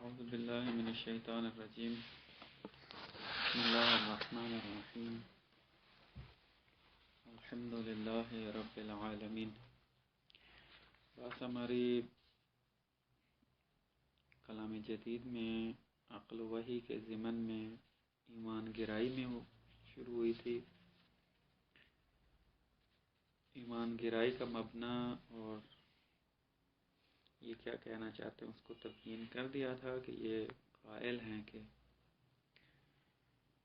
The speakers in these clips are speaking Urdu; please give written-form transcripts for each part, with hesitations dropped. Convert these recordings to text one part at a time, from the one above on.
أعوذ بالله من الشيطان الرجيم. بسم الله الرحمن الرحيم. الحمد لله رب العالمين. بس ہماری کلام جدید میں عقل وحی کے ضمن میں ایمان گرائی میں شروع ہوئی تھی. ایمان گرائی کا مبنا اور یہ کیا کہنا چاہتے ہیں اس کو تبیین کر دیا تھا کہ یہ قائل ہیں کہ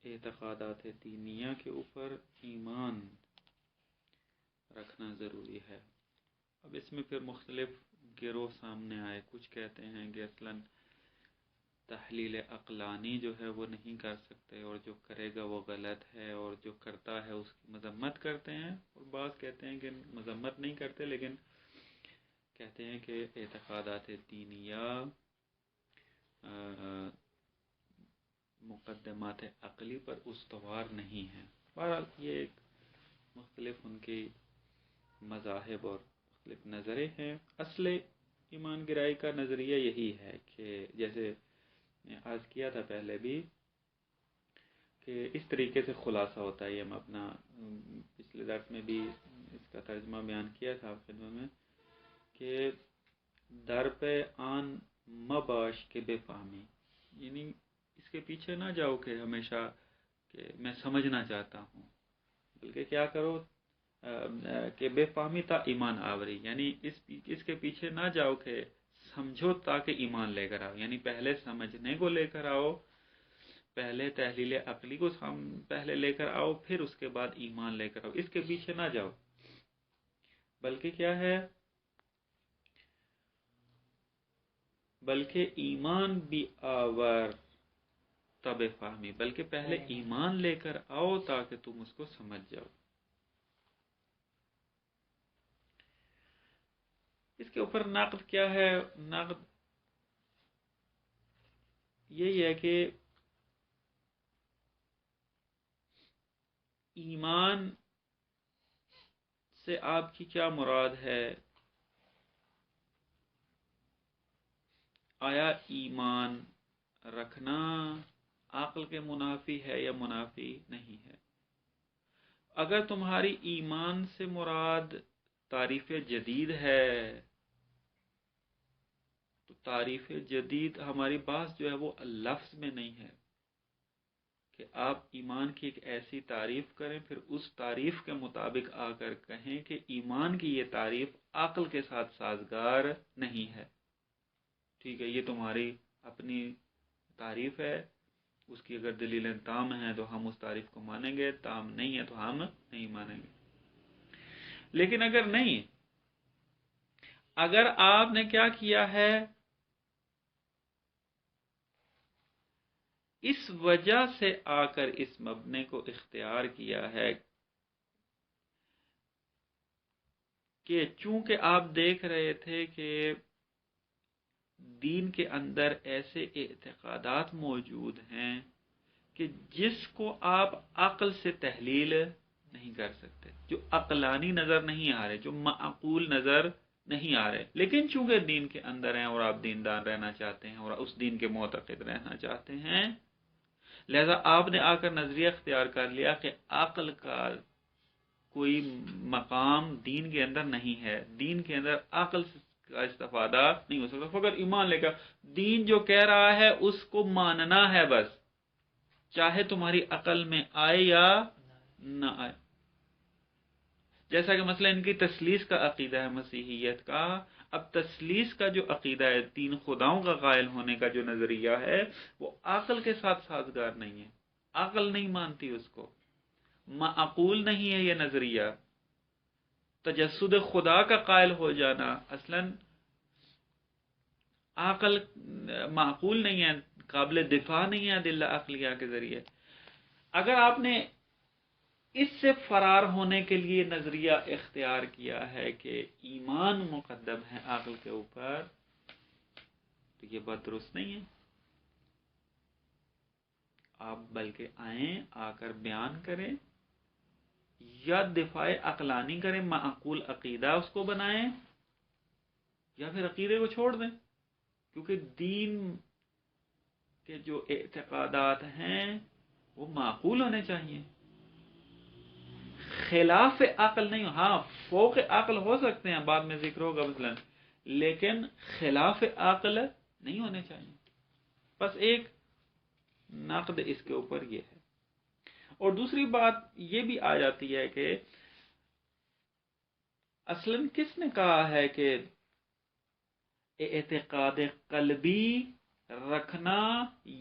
اعتقادات دینیہ کے اوپر ایمان رکھنا ضروری ہے. اب اس میں پھر مختلف گروہ سامنے آئے. کچھ کہتے ہیں کہ اصلاً تحلیل عقلانی جو ہے وہ نہیں کر سکتے اور جو کرے گا وہ غلط ہے اور جو کرتا ہے اس کی مذمت کرتے ہیں، اور بعض کہتے ہیں کہ مذمت نہیں کرتے لیکن کہتے ہیں کہ اعتقادات دینیہ مقدمات عقلی پر استوار نہیں ہیں. بہرحال یہ ایک مختلف ان کی مذاہب اور مختلف نظریں ہیں. اصل ایمان گرائی کا نظریہ یہی ہے کہ جیسے میں عرض کیا تھا پہلے بھی کہ اس طریقے سے خلاصہ ہوتا ہے. یہ ہم اپنا پچھلے درس میں بھی اس کا ترجمہ بیان کیا تھا آپ خدمت میں کہ در پہ آن مباش کے بے فہمی، یعنی اس کے پیچھے نہ جاؤ کہ ہمیشہ کہ میں سمجھنا چاہتا ہوں، بلکہ کیا کرو کہ بے فہمی تا ایمان آوری، یعنی اس کے پیچھے نہ جاؤ کہ سمجھو تاکہ ایمان لے کر آؤ. یعنی پہلے سمجھنے کو لے کر آؤ، پہلے تحلیل عقلی کو پہلے لے کر آؤ، پھر اس کے بعد ایمان لے کر آؤ. اس کے پیچھے نہ جاؤ، بلکہ کیا ہے، بلکہ ایمان بھی آور تب فہمی، بلکہ پہلے ایمان لے کر آؤ تاکہ تم اس کو سمجھ جاؤ. اس کے اوپر نقد کیا ہے؟ نقد یہی ہے کہ ایمان سے آپ کی کیا مراد ہے؟ آیا ایمان رکھنا عقل کے منافی ہے یا منافی نہیں ہے؟ اگر تمہاری ایمان سے مراد تعریف جدید ہے تو تعریف جدید ہماری بات جو ہے وہ لفظ میں نہیں ہے کہ آپ ایمان کی ایک ایسی تعریف کریں پھر اس تعریف کے مطابق آ کر کہیں کہ ایمان کی یہ تعریف عقل کے ساتھ سازگار نہیں ہے. ٹھیک ہے، یہ تمہاری اپنی تعریف ہے، اس کی اگر دلیلیں تام ہیں تو ہم اس تعریف کو مانیں گے، تام نہیں ہے تو ہم نہیں مانیں گے. لیکن اگر نہیں، اگر آپ نے کیا کیا ہے، اس وجہ سے آ کر اس مبنے کو اختیار کیا ہے کہ چونکہ آپ دیکھ رہے تھے کہ دین کے اندر ایسے اعتقادات موجود ہیں کہ جس کو آپ عقل سے تحلیل نہیں کر سکتے، جو عقلانی نظر نہیں آ رہے، جو معقول نظر نہیں آ رہے، لیکن چونکہ دین کے اندر ہیں اور آپ دیندار رہنا چاہتے ہیں اور اس دین کے معتقد رہنا چاہتے ہیں، لہذا آپ نے آ کر نظریہ اختیار کر لیا کہ عقل کا کوئی مقام دین کے اندر نہیں ہے، دین کے اندر عقل کا استفادہ نہیں ہو سکتا. فقط ایمان لے کر دین جو کہہ رہا ہے اس کو ماننا ہے بس، چاہے تمہاری عقل میں آئے یا نہ آئے. جیسا کہ مثلا ان کی تثلیث کا عقیدہ ہے مسیحیت کا. اب تثلیث کا جو عقیدہ ہے، تین خداؤں کا قائل ہونے کا جو نظریہ ہے، وہ عقل کے ساتھ سازگار نہیں ہے، عقل نہیں مانتی اس کو، معقول نہیں ہے یہ نظریہ. تجسد خدا کا قائل ہو جانا اصلاً عقل معقول نہیں ہے، قابل دفاع نہیں ہے ادلہ عقلیہ کے ذریعے. اگر آپ نے اس سے فرار ہونے کے لیے نظریہ اختیار کیا ہے کہ ایمان مقدم ہے عقل کے اوپر، تو یہ بات درست نہیں ہے. آپ بلکہ آئیں، آ کر بیان کریں، یا دفاع عقلانی کریں، معقول عقیدہ اس کو بنائیں، یا پھر عقیدے کو چھوڑ دیں. کیونکہ دین کہ جو اعتقادات ہیں وہ معقول ہونے چاہیے، خلاف عقل نہیں. ہاں فوق عقل ہو سکتے ہیں، بعد میں ذکر ہوگا مثلا، لیکن خلاف عقل نہیں ہونے چاہیے. بس ایک نقد اس کے اوپر یہ ہے. اور دوسری بات یہ بھی آ جاتی ہے کہ اصلاً کس نے کہا ہے کہ اعتقاد قلبی رکھنا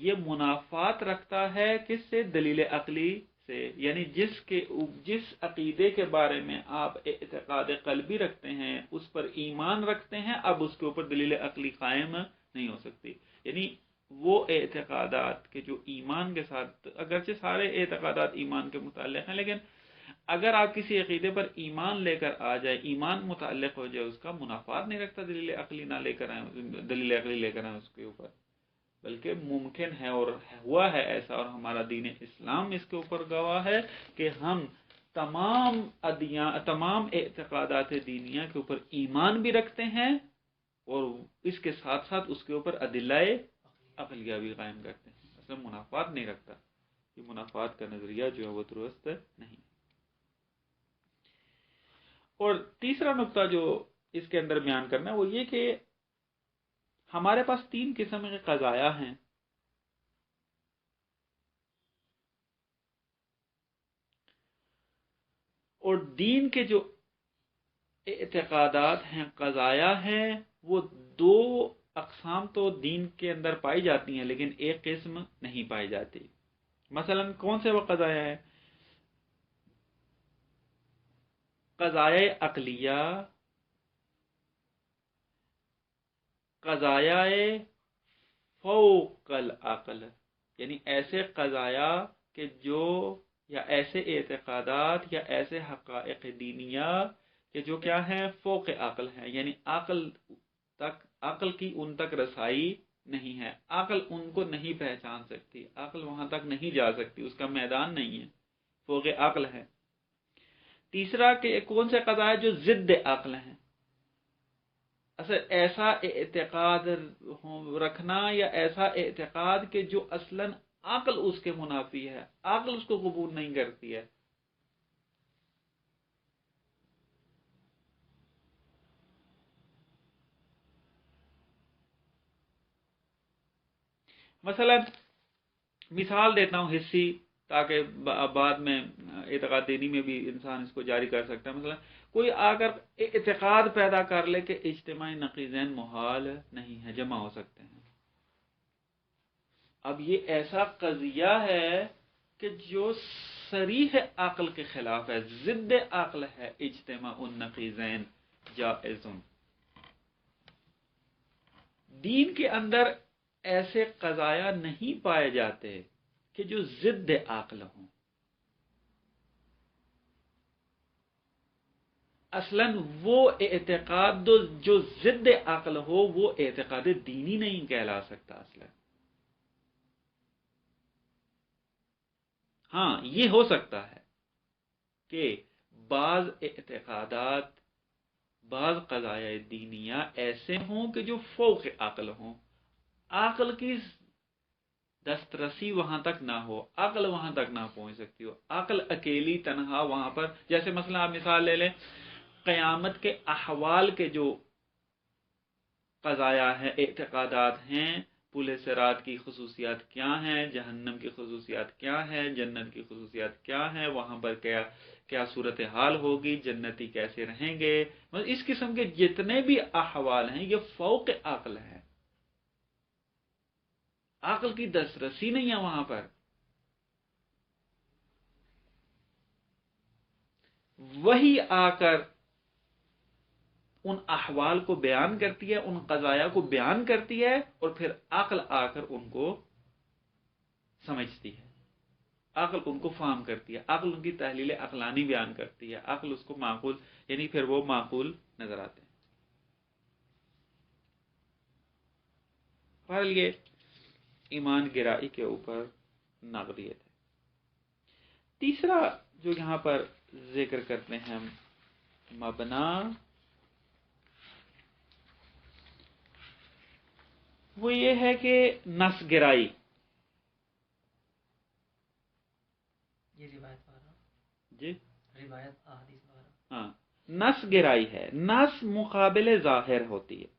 یہ منافات رکھتا ہے کس سے؟ دلیل عقلی سے. یعنی جس عقیدے کے بارے میں آپ اعتقاد قلبی رکھتے ہیں، اس پر ایمان رکھتے ہیں، اب اس کے اوپر دلیل عقلی قائم نہیں ہو سکتی. یعنی وہ اعتقادات کے جو ایمان کے ساتھ، اگرچہ سارے اعتقادات ایمان کے متعلق ہیں، لیکن اگر آپ کسی عقیدے پر ایمان لے کر آ جائے، ایمان متعلق ہو جائے، اس کا منافات نہیں رکھتا دلیل عقلی نہ لے کر آئیں، دلیل عقلی لے کر آئیں اس کے اوپر. بلکہ ممکن ہے اور ہوا ہے ایسا، اور ہمارا دین اسلام اس کے اوپر گواہ ہے کہ ہم تمام اعتقادات دینیہ کے اوپر ایمان بھی رکھتے ہیں، اور اس کے ساتھ ساتھ اس کے اوپر ادلہ عقلیہ بھی قائم کرتے ہیں. اصلا منافات نہیں رکھتا. یہ منافات کا نظریہ جو ہے وہ درست نہیں. اور تیسرا نقطہ جو اس کے اندر بیان کرنا ہے وہ یہ کہ ہمارے پاس 3 قسم کے قضایا ہیں. اور دین کے جو اعتقادات ہیں، قضایا ہیں، وہ 2 اقسام تو دین کے اندر پائی جاتی ہیں، لیکن ایک قسم نہیں پائی جاتی. مثلا کون سے وہ قضایا ہے؟ قضایا عقلیہ، قضایا فوق العقل. یعنی ایسے قضایا کہ جو، یا ایسے اعتقادات یا ایسے حقائق دینیہ کہ جو کیا ہیں؟ فوق عقل ہیں. یعنی عقل کی ان تک رسائی نہیں ہے، عقل ان کو نہیں پہچان سکتی، عقل وہاں تک نہیں جا سکتی، اس کا میدان نہیں ہے، فوق عقل ہے. تیسرا کہ کون سے قضایا؟ جو ضد عقل ہیں. اصل ایسا اعتقاد رکھنا یا ایسا اعتقاد کہ جو اصلاً عقل اس کے منافی ہے، عقل اس کو قبول نہیں کرتی ہے. مثلا مثال دیتا ہوں حصی، تاکہ بعد میں اعتقاد دینی میں بھی انسان اس کو جاری کر سکتا ہے. مثلا کوئی آ کر اعتقاد پیدا کر لے کہ اجتماعی نقیضین محال نہیں ہے، جمع ہو سکتے ہیں. اب یہ ایسا قضیہ ہے کہ جو صریح عقل کے خلاف ہے، ضد عقل ہے. اجتماع النقیضین جائز. دین کے اندر ایسے قضایا نہیں پائے جاتے کہ جو ضد عقل ہوں. اصلاً وہ اعتقاد جو ضد عقل ہو وہ اعتقاد دینی نہیں کہلا سکتا اصلاً. ہاں یہ ہو سکتا ہے کہ بعض اعتقادات، بعض قضایا دینیہ ایسے ہوں کہ جو فوق عقل ہوں، عقل کی دسترسی وہاں تک نہ ہو، عقل وہاں تک نہ پہنچ سکتی ہو، عقل اکیلی تنہا وہاں پر. جیسے مثلا آپ مثال لے لیں، قیامت کے احوال کے جو قضایا ہیں، اعتقادات ہیں، پل صراط کی خصوصیات کیا ہیں، جہنم کی خصوصیات کیا ہیں، جنت کی خصوصیات کیا ہیں، وہاں پر کیا صورتحال ہوگی، جنتی کیسے رہیں گے. اس قسم کے جتنے بھی احوال ہیں یہ فوق عقل ہے، عقل کی دسترسی نہیں ہے وہاں پر. وہی آ کر ان احوال کو بیان کرتی ہے، ان قضایا کو بیان کرتی ہے، اور پھر عقل آ کر ان کو سمجھتی ہے، عقل ان کو فہم کرتی ہے، عقل ان کی تحلیل عقلانی بیان کرتی ہے، عقل اس کو معقول، یعنی پھر وہ معقول نظر آتے ہیں. بہرحال یہ ایمان گرائی کے اوپر ناقدیت ہے. تیسرا جو یہاں پر ذکر کرتے ہیں مبنا، وہ یہ ہے کہ نس گرائی. جی روایت احادیث وغیرہ. ہاں، نس گرائی ہے، نس مقابل ظاہر ہوتی ہے.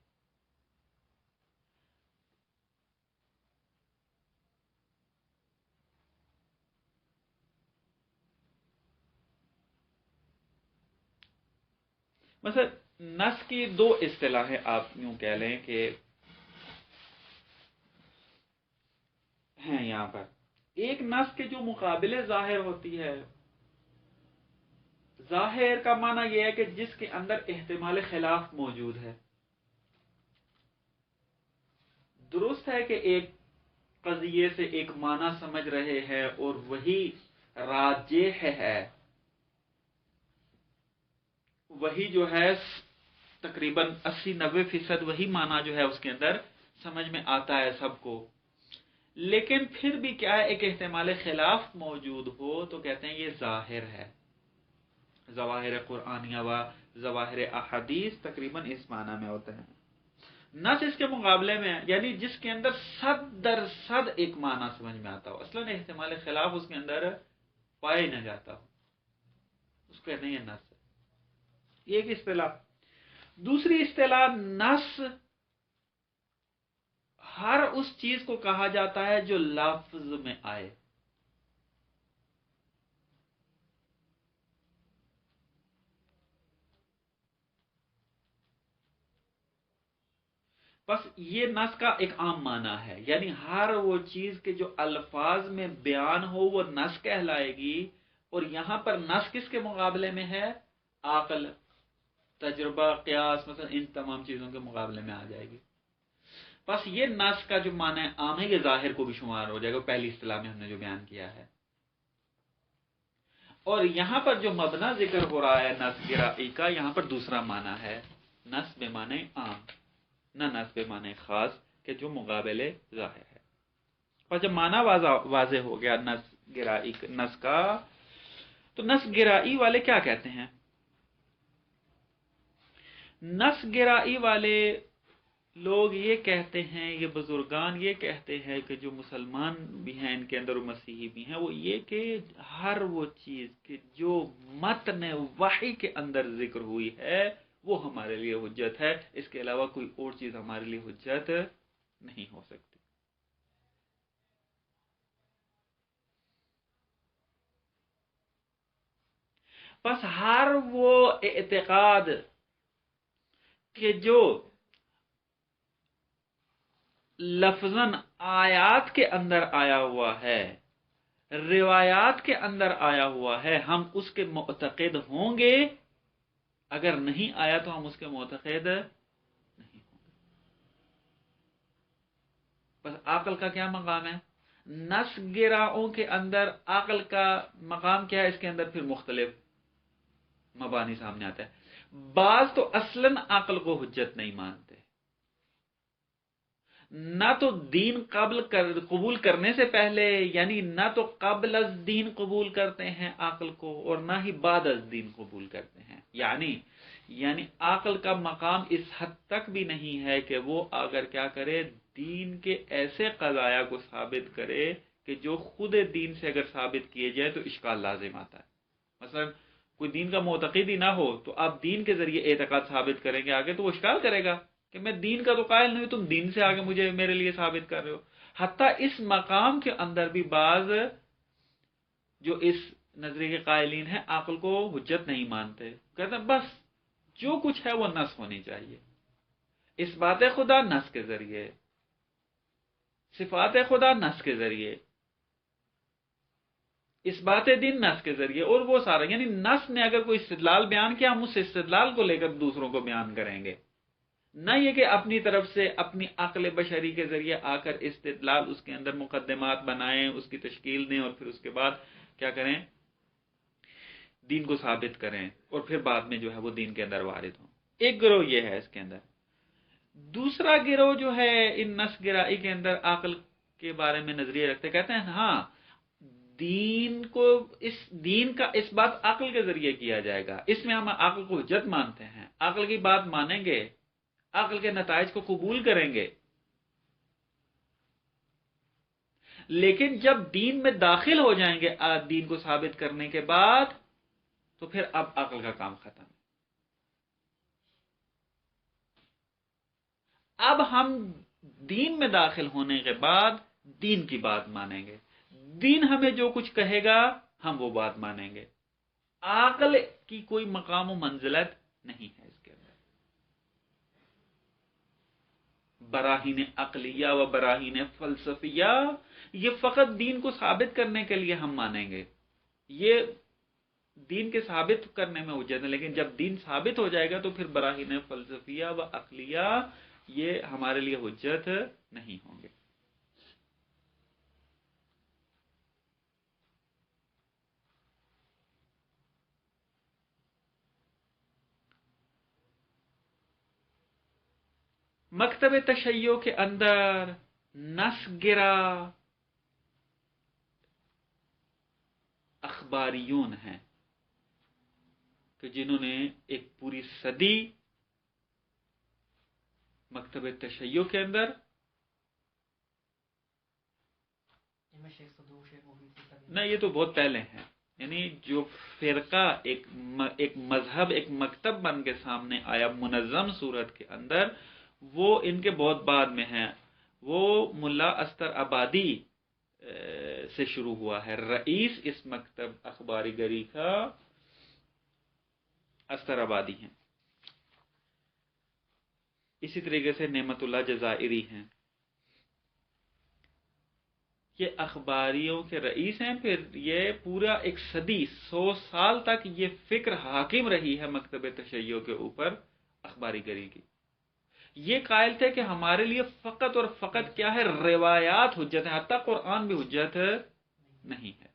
مثلا نس کی دو اصطلاحیں آپ یوں کہہ لیں کہ ہیں یہاں پر. ایک نس کے جو مقابل ظاہر ہوتی ہے، ظاہر کا معنی یہ ہے کہ جس کے اندر احتمال خلاف موجود ہے. درست ہے کہ ایک قضیے سے ایک معنی سمجھ رہے ہیں اور وہی راجح ہے، وہی جو ہے تقریباً 80-90% وہی معنی جو ہے اس کے اندر سمجھ میں آتا ہے سب کو. لیکن پھر بھی کیا ہے، ایک احتمال خلاف موجود ہو تو کہتے ہیں یہ ظاہر ہے. ظواہر قرآنیہ و ظواہر احادیث تقریباً اس معنی میں ہوتے ہیں. نس اس کے مقابلے میں، یعنی جس کے اندر 100% ایک معنی سمجھ میں آتا ہو، اصلاً احتمال خلاف اس کے اندر پائے نہ جاتا ہو، اس کو کہتے ہیں یہ نس ہے. یہ ایک اصطلاح. دوسری اصطلاح، نس ہر اس چیز کو کہا جاتا ہے جو لفظ میں آئے. بس یہ نس کا ایک عام معنی ہے، یعنی ہر وہ چیز کے جو الفاظ میں بیان ہو وہ نس کہلائے گی. اور یہاں پر نس کس کے مقابلے میں ہے؟ عقل، تجربہ، قیاس، مثلا ان تمام چیزوں کے مقابلے میں آ جائے گی. بس یہ نس کا جو معنی عام ہے یہ ظاہر کو بھی شمار ہو جائے گا، پہلی اصطلاح میں ہم نے جو بیان کیا ہے. اور یہاں پر جو مبنا ذکر ہو رہا ہے نس گرائی کا، یہاں پر دوسرا معنی ہے، نس بے معنی عام، نہ نس بے معنی خاص، کہ جو مقابل ظاہر ہے. اور جب معنی واضح ہو گیا نس گرائی نس کا، تو نس گرائی والے کیا کہتے ہیں؟ نس گرائی والے لوگ یہ کہتے ہیں، یہ بزرگان یہ کہتے ہیں کہ جو مسلمان بھی ہیں ان کے اندر، مسیحی بھی ہیں، وہ یہ کہ ہر وہ چیز کہ جو متن وحی کے اندر ذکر ہوئی ہے وہ ہمارے لیے حجت ہے، اس کے علاوہ کوئی اور چیز ہمارے لیے حجت نہیں ہو سکتی. بس ہر وہ اعتقاد کہ جو لفظاً آیات کے اندر آیا ہوا ہے، روایات کے اندر آیا ہوا ہے، ہم اس کے معتقد ہوں گے. اگر نہیں آیا تو ہم اس کے معتقد نہیں ہوں گے. بس عقل کا کیا مقام ہے؟ نس گراؤں کے اندر عقل کا مقام کیا ہے؟ اس کے اندر پھر مختلف مبانی سامنے آتا ہے. بعض تو اصلاً عقل کو حجت نہیں مانتے، نہ تو دین قبول کرنے سے پہلے، یعنی نہ تو قبل از دین قبول کرتے ہیں عقل کو، اور نہ ہی بعد از دین قبول کرتے ہیں. یعنی عقل کا مقام اس حد تک بھی نہیں ہے کہ وہ اگر کیا کرے، دین کے ایسے قضایا کو ثابت کرے کہ جو خود دین سے اگر ثابت کیے جائے تو اشکال لازم آتا ہے. مثلا کوئی دین کا معتقد ہی نہ ہو تو آپ دین کے ذریعے اعتقاد ثابت کریں گے آگے، تو وہ اشکال کرے گا کہ میں دین کا تو قائل نہیں، تم دین سے آگے مجھے میرے لیے ثابت کر رہے ہو. حتیٰ اس مقام کے اندر بھی بعض جو اس نظریے کے قائلین ہیں عقل کو حجت نہیں مانتے، کہتے ہیں بس جو کچھ ہے وہ نص ہونی چاہیے. اس بات خدا نص کے ذریعے، صفات خدا نص کے ذریعے، اس بات دین نص کے ذریعے، اور وہ سارا، یعنی نص نے اگر کوئی استدلال بیان کیا ہم اس استدلال کو لے کر دوسروں کو بیان کریں گے. نہ یہ کہ اپنی طرف سے اپنی عقل بشری کے ذریعے آ کر استدلال اس کے اندر مقدمات بنائیں، اس کی تشکیل دیں، اور پھر اس کے بعد کیا کریں، دین کو ثابت کریں، اور پھر بعد میں جو ہے وہ دین کے اندر وارد ہوں. ایک گروہ یہ ہے اس کے اندر. دوسرا گروہ جو ہے ان نس گرائی کے اندر عقل کے بارے میں نظریہ رکھتے، کہتے ہیں ہاں دین کا اس بات عقل کے ذریعے کیا جائے گا، اس میں ہم عقل کو حجت مانتے ہیں، عقل کی بات مانیں گے، عقل کے نتائج کو قبول کریں گے. لیکن جب دین میں داخل ہو جائیں گے دین کو ثابت کرنے کے بعد، تو پھر اب عقل کا کام ختم ہے. اب ہم دین میں داخل ہونے کے بعد دین کی بات مانیں گے. دین ہمیں جو کچھ کہے گا ہم وہ بات مانیں گے. عقل کی کوئی مقام و منزلت نہیں ہے اس کے اندر. براہین عقلیہ و براہین فلسفیہ یہ فقط دین کو ثابت کرنے کے لیے ہم مانیں گے. یہ دین کے ثابت کرنے میں حجت ہے، لیکن جب دین ثابت ہو جائے گا تو پھر براہین فلسفیہ و عقلیہ یہ ہمارے لیے حجت نہیں ہوں گے. مکتب تشیع کے اندر نس گرا اخباریون ہیں کہ جنہوں نے ایک پوری صدی مکتب تشیع کے اندر نہیں، یہ تو بہت پہلے ہیں. یعنی جو فرقہ ایک مذہب ایک مکتب بن کے سامنے آیا منظم صورت کے اندر، وہ ان کے بہت بعد میں ہیں. وہ ملا استر آبادی سے شروع ہوا ہے. رئیس اس مکتب اخباری گری کا استر آبادی ہیں. اسی طریقے سے نعمت اللہ جزائری ہیں، یہ اخباریوں کے رئیس ہیں. پھر یہ پورا ایک صدی 100 سال تک یہ فکر حاکم رہی ہے مکتب تشیع کے اوپر اخباری گری کی. یہ قائل تھے کہ ہمارے لیے فقط اور فقط کیا ہے، روایات حجت ہیں، حتیٰ قرآن بھی حجت نہیں ہے.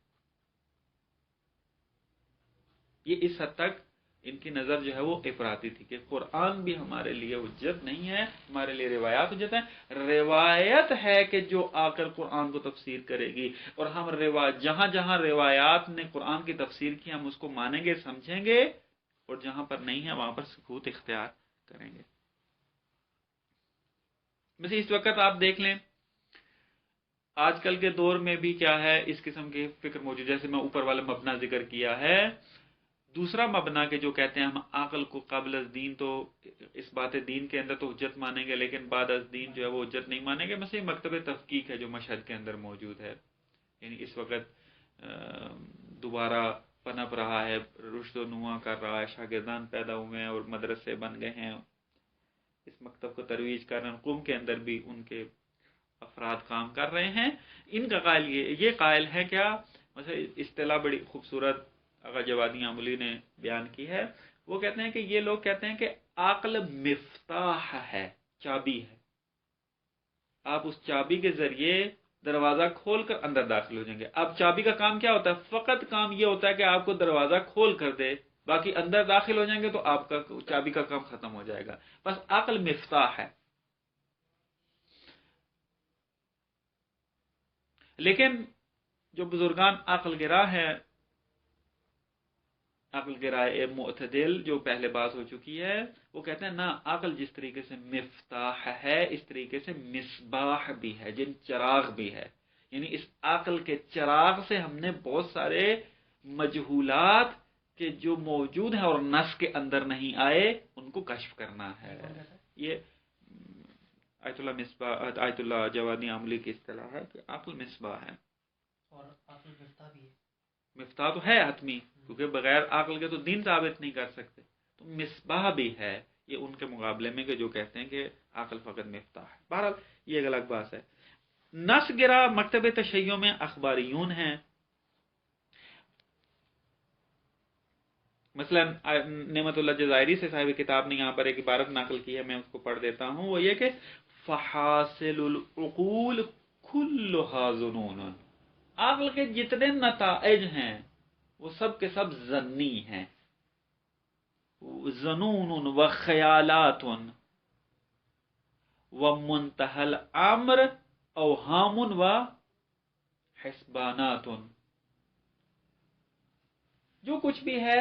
یہ اس حد تک ان کی نظر جو ہے وہ افراطی تھی کہ قرآن بھی ہمارے لیے حجت نہیں ہے، ہمارے لیے روایات حجت ہیں. روایت ہے کہ جو آ کر قرآن کو تفسیر کرے گی، اور ہم جہاں جہاں روایات نے قرآن کی تفسیر کی ہم اس کو مانیں گے، سمجھیں گے، اور جہاں پر نہیں ہے وہاں پر سکوت اختیار کریں گے. ویسے اس وقت آپ دیکھ لیں آج کل کے دور میں بھی کیا ہے اس قسم کی فکر موجود. جیسے میں اوپر والا مبنا ذکر کیا ہے، دوسرا مبنا کے جو کہتے ہیں ہم عقل کو قبل از دین تو اس بات دین کے اندر تو حجت مانیں گے، لیکن بعد از دین جو ہے وہ حجت نہیں مانیں گے. مثلا مکتب تفقیق ہے جو مشہد کے اندر موجود ہے، یعنی اس وقت دوبارہ پنپ رہا ہے، رشد و نما کر رہا ہے، شاگردان پیدا ہوئے ہیں اور مدرسے بن گئے ہیں. اس مکتب کو ترویج کر رہے ہیں. قوم کے اندر بھی ان کے افراد کام کر رہے ہیں. ان کا قائل یہ قائل ہے کیا، مثلا اصطلاح بڑی خوبصورت آقا جوادی عملی نے بیان کی ہے. وہ کہتے ہیں کہ یہ لوگ کہتے ہیں کہ عقل مفتاح ہے، چابی ہے. آپ اس چابی کے ذریعے دروازہ کھول کر اندر داخل ہو جائیں گے. اب چابی کا کام کیا ہوتا ہے؟ فقط کام یہ ہوتا ہے کہ آپ کو دروازہ کھول کر دے، باقی اندر داخل ہو جائیں گے تو آپ کا چابی کا کام ختم ہو جائے گا. بس عقل مفتاح ہے. لیکن جو بزرگان عقل گرا ہے، عقل گرائے معتدل جو پہلے بات ہو چکی ہے، وہ کہتے ہیں نا، عقل جس طریقے سے مفتاح ہے اس طریقے سے مصباح بھی ہے، جن چراغ بھی ہے. یعنی اس عقل کے چراغ سے ہم نے بہت سارے مجہولات کے جو موجود ہیں اور نس کے اندر نہیں آئے ان کو کشف کرنا ہے. یہ آیت اللہ مصباح، آیت اللہ جوادی عملی کی اصطلاح ہے کہ عقل مصباح ہے. اور عقل مفتاح بھی ہے. مفتاح تو ہے حتمی، کیونکہ بغیر عقل کے تو دین ثابت نہیں کر سکتے. تو مصباح بھی ہے یہ ان کے مقابلے میں کہ جو کہتے ہیں کہ عقل فقط مفتاح ہے. بہرحال یہ ایک الگ بات ہے. نس گرا مکتب تشیع میں اخباریون ہیں. مثلا نعمت اللہ جزائری سے صاحب کتاب نے یہاں پر ایک عبارت نقل کی ہے، میں اس کو پڑھ دیتا ہوں. وہ یہ کہ فحاصل العقول کلھا ظنون، عقل کے جتنے نتائج ہیں وہ سب کے سب ظنی ہیں. ظنون و خیالات و منتهى الامر اوہام و حسبانات. جو کچھ بھی ہے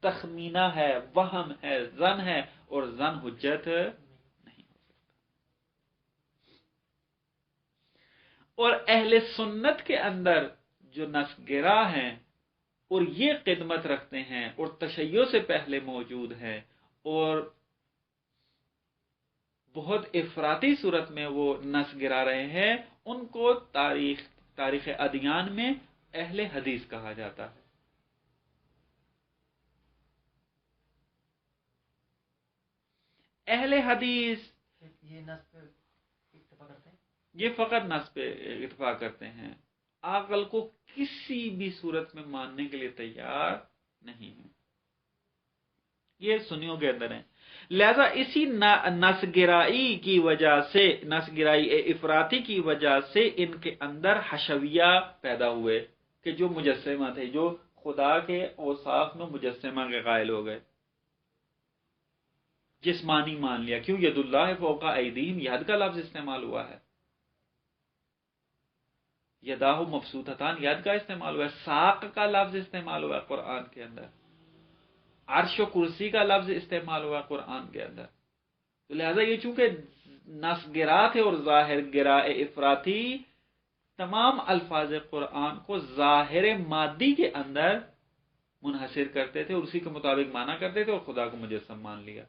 تخمینہ ہے، وہم ہے، ظن ہے، اور ظن حجت نہیں ہو سکتا. اور اہل سنت کے اندر جو نس گرا ہیں اور یہ خدمت رکھتے ہیں اور تشیع سے پہلے موجود ہیں اور بہت افراطی صورت میں وہ نس گرا رہے ہیں، ان کو تاریخ ادیان میں اہل حدیث کہا جاتا ہے۔ اہل حدیث یہ نس پہ اتفاق کرتے ہیں، یہ فقط نس پہ اتفاق کرتے ہیں، عقل کو کسی بھی صورت میں ماننے کے لیے تیار نہیں ہے۔ یہ سنیوں کے اندر ہے۔ لہذا اسی نس گرائی کی وجہ سے، نس گرائی افراطی کی وجہ سے ان کے اندر حشویہ پیدا ہوئے کہ جو مجسمہ تھے، جو خدا کے اوصاف میں مجسمہ کے قائل ہو گئے، جسمانی مان لیا۔ کیوں؟ ید اللہ فوق ایدیہم، ید کا لفظ استعمال ہوا ہے، یداہ مبسوطتان ید کا استعمال ہوا ہے، ساق کا لفظ استعمال ہوا ہے قرآن کے اندر، عرش و کرسی کا لفظ استعمال ہوا قرآن کے اندر۔ تو لہذا یہ چونکہ نس گرا تھے اور ظاہر گرا افراطی، تمام الفاظ قرآن کو ظاہر مادی کے اندر منحصر کرتے تھے اور اسی کے مطابق مانا کرتے تھے اور خدا کو مجسم مان لیا۔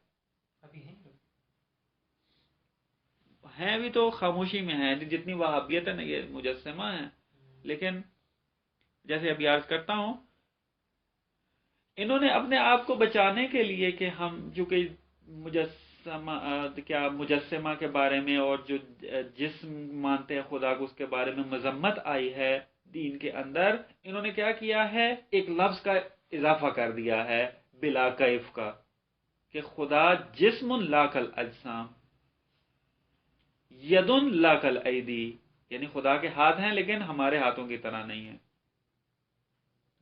ابھی ہیں لوگ ہیں بھی تو خاموشی میں ہیں، جتنی وہابیت ہے نا یہ مجسمہ ہیں، لیکن جیسے ابھی عرض کرتا ہوں، انہوں نے اپنے آپ کو بچانے کے لیے کہ ہم جو کہ مجسمہ کے بارے میں اور جو جسم مانتے ہیں خدا کو، اس کے بارے میں مذمت آئی ہے دین کے اندر، انہوں نے کیا کیا ہے؟ ایک لفظ کا اضافہ کر دیا ہے بلا کیف کا، کہ خدا جسم لا کل اجسام، ید لا کل ایدی، یعنی خدا کے ہاتھ ہیں لیکن ہمارے ہاتھوں کی طرح نہیں ہیں۔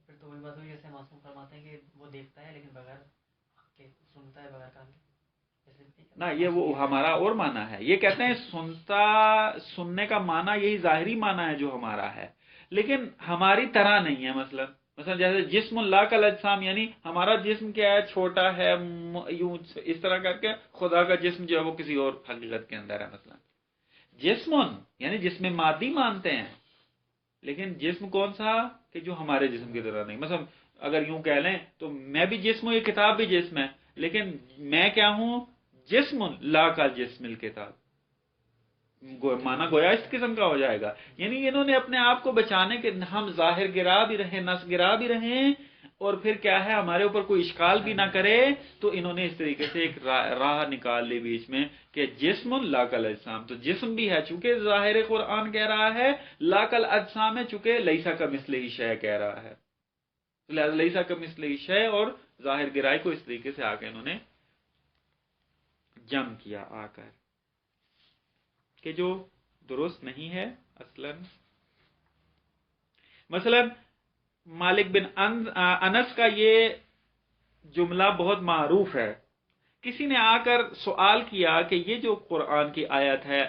پھر تو وہی بات ہوئی جیسے معصوم فرماتے ہیں کہ وہ دیکھتا ہے لیکن بغیر حق کے، سنتا ہے بغیر کان کے۔ نہ، یہ وہ ہمارا اور معنی ہے۔ یہ کہتے ہیں سننے کا معنی یہی ظاہری معنی ہے جو ہمارا ہے، لیکن ہماری طرح نہیں ہے۔ مثلا جیسے جسم اللہ کا اجسام، یعنی ہمارا جسم کیا ہے؟ چھوٹا ہے، یوں اس طرح کر کے خدا کا جسم جو ہے وہ کسی اور حقیقت کے اندر ہے۔ مثلا جسم یعنی جسم مادی مانتے ہیں، لیکن جسم کون سا؟ کہ جو ہمارے جسم کی طرح نہیں۔ مثلا اگر یوں کہہ لیں تو میں بھی جسم ہوں، یہ کتاب بھی جسم ہے، لیکن میں کیا ہوں؟ جسم لا کا جسم الکتاب، مانا گویا اس قسم کا ہو جائے گا۔ یعنی انہوں نے اپنے آپ کو بچانے کے، ہم ظاہر گرا بھی رہیں، نس گرا بھی رہیں، اور پھر کیا ہے ہمارے اوپر کوئی اشکال بھی نہ کرے، تو انہوں نے اس طریقے سے ایک راہ نکال لی بیچ میں کہ جسم لا کل اجسام، تو جسم بھی ہے چونکہ ظاہر قرآن کہہ رہا ہے، لا کل اجسام ہے چونکہ لیسا کا مثلہ شے کہہ رہا ہے، لہذا لیسا کا مثلہ شے اور ظاہر گرائی کو اس طریقے سے آ کے انہوں نے جم کیا آ کر، کہ جو درست نہیں ہے اصلاً۔ مثلا مالک بن انس کا یہ جملہ بہت معروف ہے۔ کسی نے آ کر سوال کیا کہ یہ جو قرآن کی آیت ہے،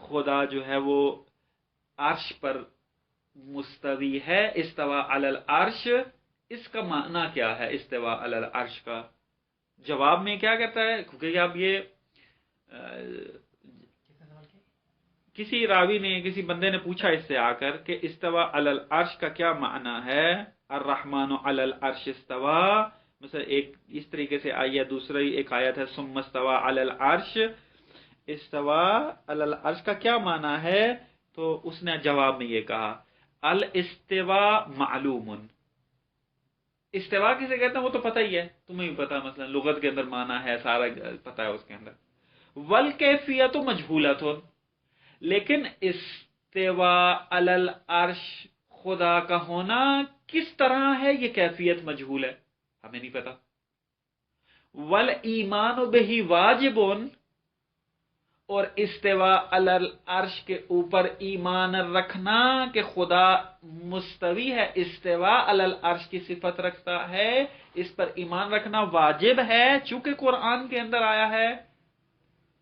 خدا جو ہے وہ عرش پر مستوی ہے، استوا علی العرش، اس کا معنی کیا ہے استوا علی العرش کا؟ جواب میں کیا کہتا ہے؟ کیونکہ اب یہ کسی راوی نے، کسی بندے نے پوچھا اس سے آ کر کہ استوا علی العرش کا کیا معنی ہے؟ الرحمن علی العرش استوا، مثلا ایک اس طریقے سے آئی ہے، دوسری ایک آیت ہے ثم استوى علی العرش، استوا علی العرش کا کیا معنی ہے؟ تو اس نے جواب میں یہ کہا الاستوا معلوم، استوا کسے کہتے ہیں وہ تو پتہ ہی ہے، تمہیں بھی پتا، مثلا لغت کے اندر معنی ہے، سارا پتا ہے اس کے اندر، والکیفیت مجہولۃ، لیکن استوا علی العرش خدا کا ہونا کس طرح ہے یہ کیفیت مجہول ہے، ہمیں نہیں پتا۔ والایمان بہ واجب، اور استوا علی العرش کے اوپر ایمان رکھنا کہ خدا مستوی ہے، استوا علی العرش کی صفت رکھتا ہے، اس پر ایمان رکھنا واجب ہے چونکہ قرآن کے اندر آیا ہے۔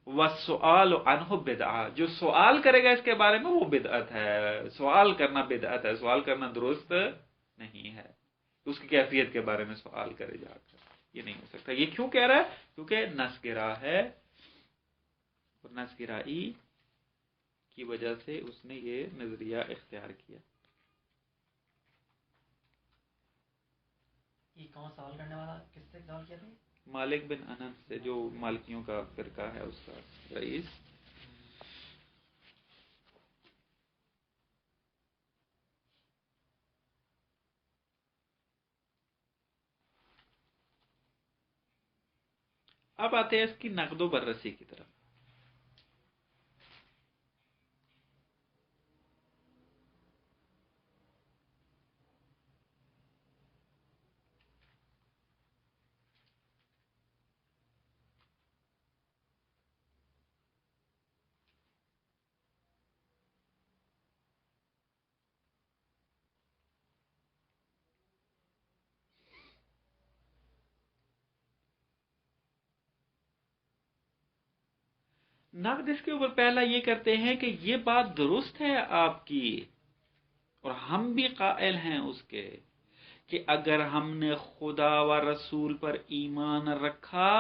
والسؤال عنہ بدعہ، جو سوال کرے گا اس کے بارے میں وہ بدعت ہے، سوال کرنا بدعت ہے، سوال کرنا درست نہیں ہے، اس کی کیفیت کے بارے میں سوال کرے جا کر، یہ نہیں ہو سکتا۔ یہ کیوں کہہ رہا ہے؟ کیونکہ نس گرا ہے، اور نس گرائی کی وجہ سے اس نے یہ نظریہ اختیار کیا۔ یہ کون سوال کرنے والا کس سے سوال کیا تھا؟ مالک بن انس سے، جو مالکیوں کا فرقہ ہے اس کا رئیس. اب آتے ہیں اس کی نقد و بررسی کی طرف. نقد اس کے اوپر پہلا یہ کرتے ہیں کہ یہ بات درست ہے آپ کی، اور ہم بھی قائل ہیں اس کے، کہ اگر ہم نے خدا و رسول پر ایمان رکھا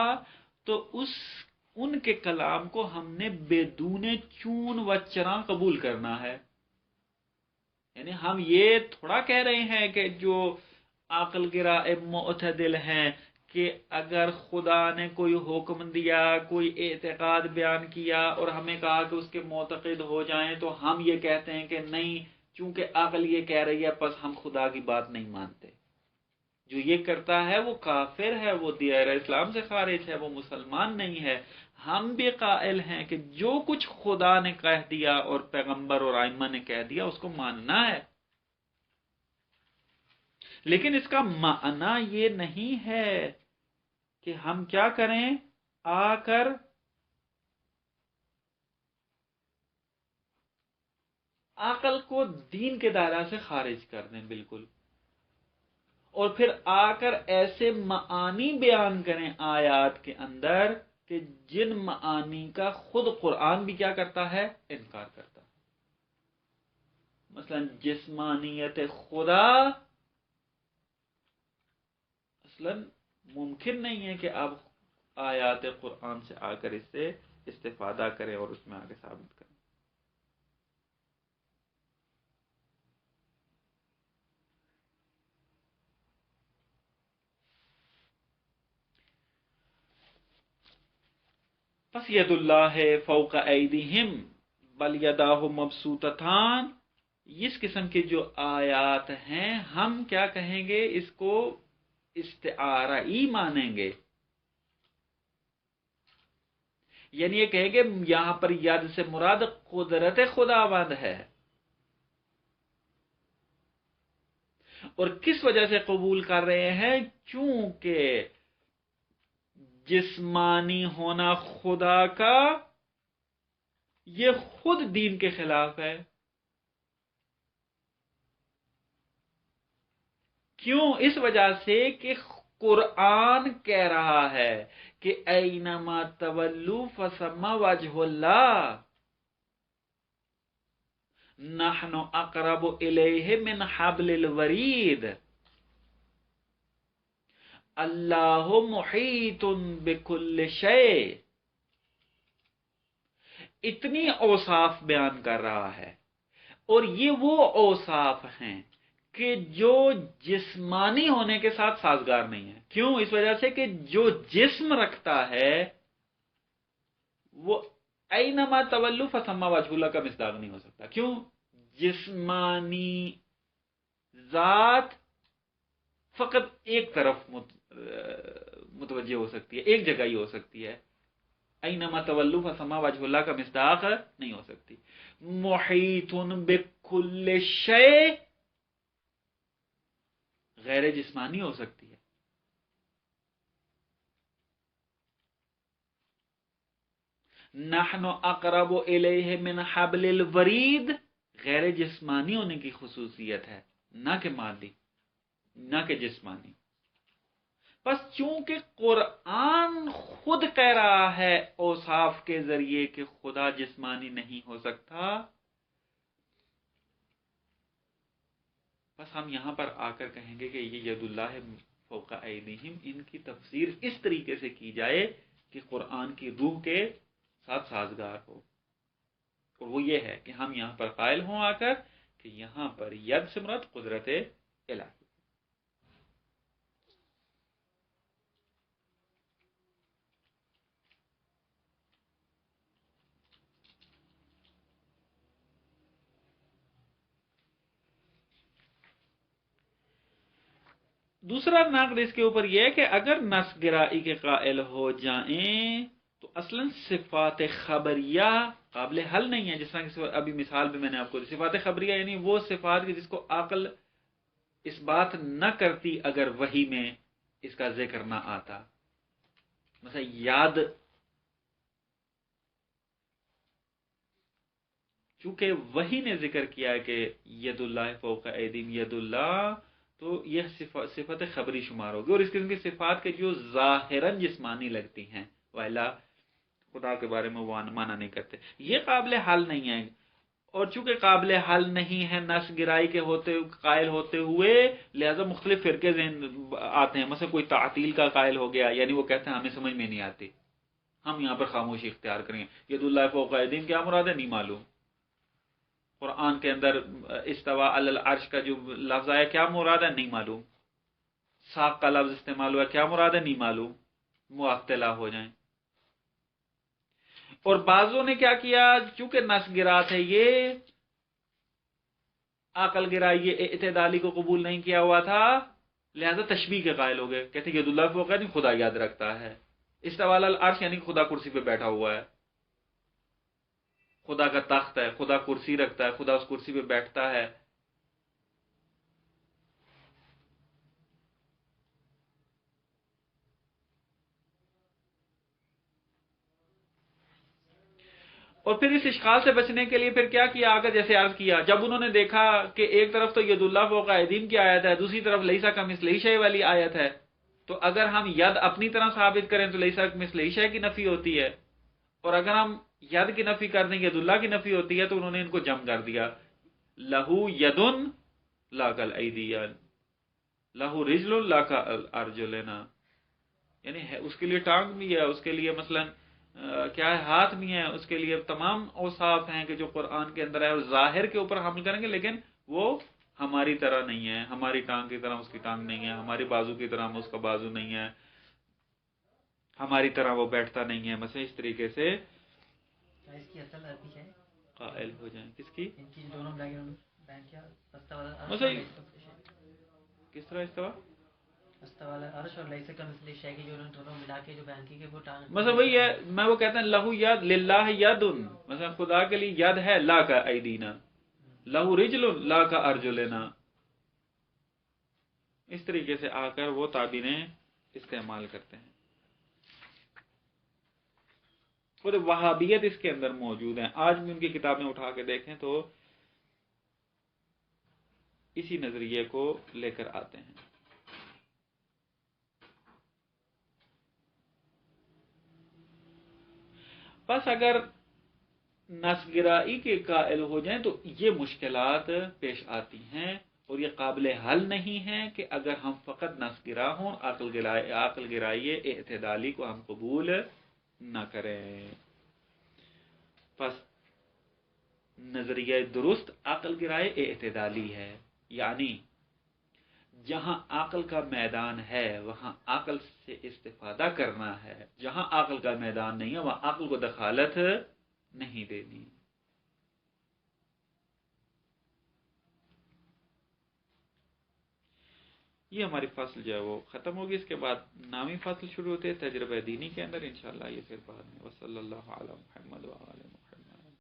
تو ان کے کلام کو ہم نے بدون چون و چراں قبول کرنا ہے. یعنی ہم یہ تھوڑا کہہ رہے ہیں کہ جو عقل گرا معتدل ہیں کہ اگر خدا نے کوئی حکم دیا، کوئی اعتقاد بیان کیا اور ہمیں کہا کہ اس کے معتقد ہو جائیں، تو ہم یہ کہتے ہیں کہ نہیں، چونکہ عقل یہ کہہ رہی ہے پس ہم خدا کی بات نہیں مانتے. جو یہ کرتا ہے وہ کافر ہے، وہ دائرہ اسلام سے خارج ہے، وہ مسلمان نہیں ہے. ہم بھی قائل ہیں کہ جو کچھ خدا نے کہہ دیا اور پیغمبر اور ائمہ نے کہہ دیا اس کو ماننا ہے، لیکن اس کا معنی یہ نہیں ہے کہ ہم کیا کریں، آ کر عقل کو دین کے دائرہ سے خارج کر دیں بالکل، اور پھر آ کر ایسے معانی بیان کریں آیات کے اندر کہ جن معانی کا خود قرآن بھی کیا کرتا ہے، انکار کرتا ہے. مثلا جسمانیت خدا اصلا ممکن نہیں ہے کہ آپ آیات قرآن سے آ کر اس سے استفادہ کریں اور اس میں آگے ثابت کریں. پس ید اللہ فوق ایدیہم بل یداہ مبسوطتان، اس قسم کے جو آیات ہیں ہم کیا کہیں گے، اس کو استعارہ مانیں گے. یعنی یہ کہیں گے یہاں پر ید سے مراد قدرت خداوند ہے. اور کس وجہ سے قبول کر رہے ہیں، چونکہ جسمانی ہونا خدا کا یہ خود دین کے خلاف ہے. کیوں؟ اس وجہ سے کہ قرآن کہہ رہا ہے کہ اینما تولوا فثم وجہ اللہ، نحن اقرب الیہ من حبل الورید، اللہ محیط بکل شیء. اتنی اوصاف بیان کر رہا ہے، اور یہ وہ اوصاف ہیں کہ جو جسمانی ہونے کے ساتھ سازگار نہیں ہے. کیوں؟ اس وجہ سے کہ جو جسم رکھتا ہے وہ اینما تولوا فثم وجہ اللہ کا مصداق نہیں ہو سکتا. کیوں؟ جسمانی ذات فقط ایک طرف متوجہ ہو سکتی ہے، ایک جگہ ہی ہو سکتی ہے. اینما تولوا فثم وجہ اللہ کا مصداق نہیں ہو سکتی. محیط بکل شیء غیر جسمانی ہو سکتی ہے. نحن اقرب الیہ من حبل الورید غیر جسمانی ہونے کی خصوصیت ہے، نہ کہ مادی، نہ کہ جسمانی. بس چونکہ قرآن خود کہہ رہا ہے اوصاف کے ذریعے کہ خدا جسمانی نہیں ہو سکتا، بس ہم یہاں پر آ کر کہیں گے کہ یہ ید اللہ فوق ایدیہم، ان کی تفسیر اس طریقے سے کی جائے کہ قرآن کی روح کے ساتھ سازگار ہو. اور وہ یہ ہے کہ ہم یہاں پر قائل ہوں آ کر کہ یہاں پر ید سے مراد قدرت الہی. دوسرا نقد اس کے اوپر یہ ہے کہ اگر نس گرائی کے قائل ہو جائیں تو اصلاً صفات خبریہ قابل حل نہیں ہے. جس طرح کہ ابھی مثال بھی میں نے آپ کو دی، صفات خبریہ یعنی وہ صفات کی جس کو عقل اس بات نہ کرتی اگر وحی میں اس کا ذکر نہ آتا. مثلا یاد، چونکہ وحی نے ذکر کیا ہے کہ ید اللہ فوق ایدیم ید اللہ، تو یہ صفت خبری شمار ہوگی. اور اس قسم کی صفات کے جو ظاہراً جسمانی لگتی ہیں وَإِلَّا خدا کے بارے میں وہ مانا نہیں کرتے، یہ قابل حل نہیں ہے. اور چونکہ قابل حل نہیں ہے نس گرائی کے قائل ہوتے ہوئے، لہذا مختلف فرقے ذہن آتے ہیں. مثلا کوئی تعطیل کا قائل ہو گیا، یعنی وہ کہتے ہیں ہمیں سمجھ میں نہیں آتی، ہم یہاں پر خاموشی اختیار کریں گے. ید اللہ فوق ایدیم کیا مراد ہے؟ نہیں معلوم. قرآن کے اندر استوا علی العرش کا جو لفظ آیا کیا مراد ہے؟ نہیں معلوم. ساق کا لفظ استعمال ہوا کیا مراد ہے؟ نہیں معلوم. معطلہ ہو جائیں. اور بعضوں نے کیا کیا، چونکہ نس گرا تھے یہ عقل گرائی یہ اعتدالی کو قبول نہیں کیا ہوا تھا، لہذا تشبیہ کے قائل ہو گئے. کہتے ید اللہ فوق ایدیم خدا یاد رکھتا ہے. استوا علی العرش یعنی خدا کرسی پہ بیٹھا ہوا ہے، خدا کا تخت ہے، خدا کرسی رکھتا ہے، خدا اس کرسی پہ بیٹھتا ہے. اور پھر اس اشکال سے بچنے کے لیے پھر کیا کیا آگے، جیسے عرض کیا، جب انہوں نے دیکھا کہ ایک طرف تو ید اللہ فوق ایدیم کی آیت ہے، دوسری طرف لیسا کمثلہ شیء والی آیت ہے، تو اگر ہم ید اپنی طرح ثابت کریں تو لیسا کمثلہ شیء کی نفی ہوتی ہے، اور اگر ہم ید کی نفی کر دیں ید اللہ کی نفی ہوتی ہے، تو انہوں نے ان کو جمع کر دیا. لہو یدن لا کل ایدیان، لہو رجل لا کل ارجلنا، یعنی اس کے لیے ٹانگ بھی ہے، اس کے لیے مثلا کیا ہے، ہاتھ بھی ہیں، اس کے لیے تمام اوصاف ہیں کہ جو قرآن کے اندر ہے، اور ظاہر کے اوپر حمل کریں گے، لیکن وہ ہماری طرح نہیں ہے. ہماری ٹانگ کی طرح اس کی ٹانگ نہیں ہے، ہماری بازو کی طرح اس کا بازو نہیں ہے، ہماری طرح وہ بیٹھتا نہیں ہے. مثلا اس طریقے سے اس کی اصل عربی ہے قائل ہو جائیں. کس کی؟ ان کی دونوں بیان کیا مثلا کس طرح استوا عرش اور لیسا کمثلہ شیء کی جو انہوں نے دونوں ملا کے جو بیان کی کہ وہ ٹانگ، مثلا وہی ہے، میں وہ کہتا ہیں لہو ید للہ ید، مثلا خدا کے لیے ید ہے لا کا ایدینا، لہو رجل لا کا ارجلنا. اس طریقے سے آ کر وہ تعبیریں استعمال کرتے ہیں. اور وہابیت اس کے اندر موجود ہیں. آج بھی ان کی کتابیں اٹھا کے دیکھیں تو اسی نظریے کو لے کر آتے ہیں. بس اگر نس گرائی کے قائل ہو جائیں تو یہ مشکلات پیش آتی ہیں، اور یہ قابل حل نہیں ہے کہ اگر ہم فقط نس گرا ہوں، عقل گرائی اعتدالی کو ہم قبول نہ کریں. پس نظریہ درست عقل گرائے اعتدالی ہے، یعنی جہاں عقل کا میدان ہے وہاں عقل سے استفادہ کرنا ہے، جہاں عقل کا میدان نہیں ہے وہاں عقل کو دخالت نہیں دینی. یہ ہماری فصل جو ہے وہ ختم ہوگی. اس کے بعد نامی فصل شروع ہوتے ہیں تجربہ دینی کے اندر، انشاءاللہ یہ پھر بعد میں. وصلی اللہ علی محمد وعلی محمد.